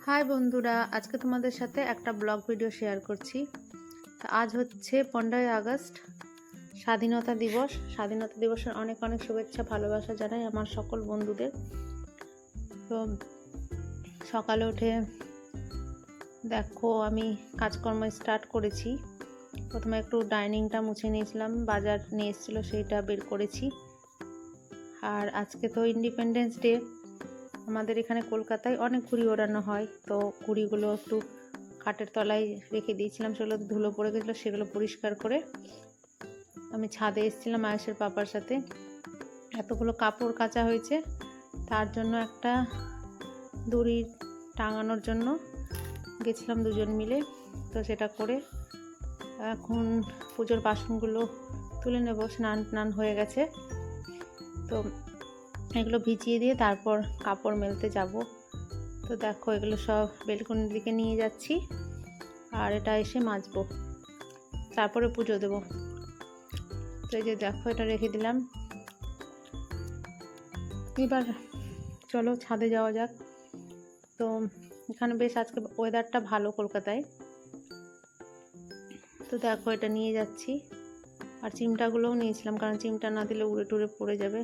High বন্ধুরা, আজকে তোমাদের সাথে একটা ব্লগ ভিডিও শেয়ার করছি। আজ হচ্ছে 15ই আগস্ট, স্বাধীনতা দিবস। স্বাধীনতা দিবসের অনেক অনেক শুভেচ্ছা, ভালোবাসা জানাই আমার সকল বন্ধুদের। তো সকালে উঠে দেখো আমি কাজকর্ম স্টার্ট করেছি। প্রথমে একটু ডাইনিংটা মুছে নিয়েছিলাম, বাজার নিয়ে এসেছিলো সেইটা বের করেছি। আর আজকে তো ইন্ডিপেন্ডেন্স ডে। আমাদের এখানে কলকাতায় অনেক ঘুড়ি ওড়ানো হয়, তো ঘুড়িগুলো একটু খাটের তলায় রেখে দিয়েছিলাম, সেগুলো ধুলো পড়ে গেছিলো, সেগুলো পরিষ্কার করে আমি ছাদে এসেছিলাম আয়েশের পাপার সাথে। এতগুলো কাপড় কাচা হয়েছে, তার জন্য একটা দড়ি টাঙানোর জন্য গেছিলাম দুজন মিলে। তো সেটা করে এখন পুজোর বাসনগুলো তুলে নেব, স্নান হয়ে গেছে। তো এগুলো ভিজিয়ে দিয়ে তারপর কাপড় মেলতে যাব। তো দেখো এগুলো সব বেলকনির দিকে নিয়ে যাচ্ছি, আর এটা এসে মাজবো, তারপরে পুজো দেব। তো এই যে দেখো এটা রেখে দিলাম। এবার চলো ছাদে যাওয়া যাক। তো এখানে বেশ আজকে ওয়েদারটা ভালো কলকাতায়। তো দেখো এটা নিয়ে যাচ্ছি, আর চিমটাগুলোও নিয়েছিলাম, কারণ চিমটা না দিলে উড়ে টুড়ে পড়ে যাবে।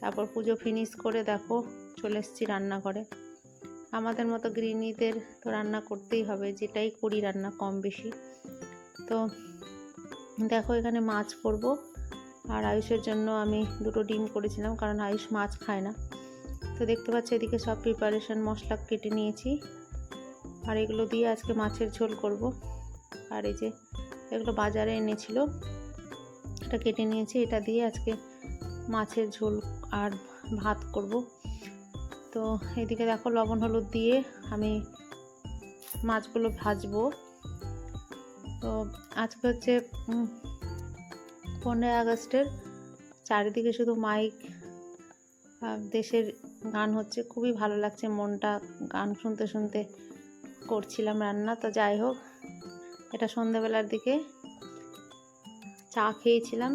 তারপর পুজো ফিনিশ করে দেখো চলে এসেছি রান্নাঘরে। আমাদের মতো গৃহিণীদের তো রান্না করতেই হবে, যেটাই করি রান্না কম বেশি। তো দেখো এখানে মাছ করব, আর আয়ুষের জন্য আমি দুটো ডিম করেছিলাম, কারণ আয়ুষ মাছ খায় না। তো দেখতে পাচ্ছি এদিকে সব প্রিপারেশন, মশলা কেটে নিয়েছি, আর এগুলো দিয়ে আজকে মাছের ঝোল করব। আর এই যে এগুলো বাজারে এনেছিল, এটা কেটে নিয়েছি, এটা দিয়ে আজকে মাছের ঝোল আর ভাত করব। তো এদিকে দেখো লবণ হলুদ দিয়ে আমি মাছগুলো ভাজবো। তো আজকে হচ্ছে 15ই আগস্টের, চারিদিকে শুধু মাইক, দেশের গান হচ্ছে, খুবই ভালো লাগছে মনটা গান শুনতে শুনতে করছিলাম রান্না। তো যাই হোক, এটা সন্ধ্যাবেলার দিকে চা খেয়েছিলাম।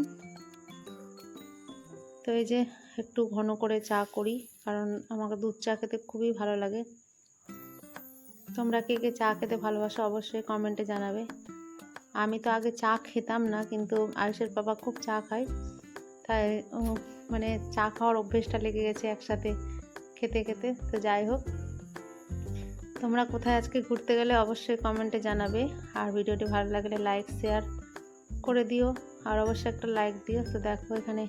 তো এই যে একটু ঘন করে চা করি, কারণ আমাকে দুধ চা খেতে খুবই ভালো লাগে। তোমরা কে কে চা খেতে ভালোবাসো অবশ্যই কমেন্টে জানাবে। আমি তো আগে চা খেতাম না, কিন্তু আয়ুষের বাবা খুব চা খায়, তাই মানে চা খাওয়ার অভ্যেসটা লেগে গেছে একসাথে খেতে খেতে। তো যাই হোক, তোমরা কোথায় আজকে ঘুরতে গেলে অবশ্যই কমেন্টে জানাবে, আর ভিডিওটি ভালো লাগলে লাইক শেয়ার করে দিও, আর অবশ্যই একটা লাইক দিও। তো দেখো এখানে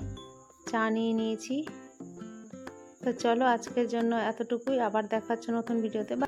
চা নিয়ে নিয়েছি। তো চলো আজকের জন্য এতটুকুই, আবার দেখা হচ্ছে নতুন ভিডিওতে।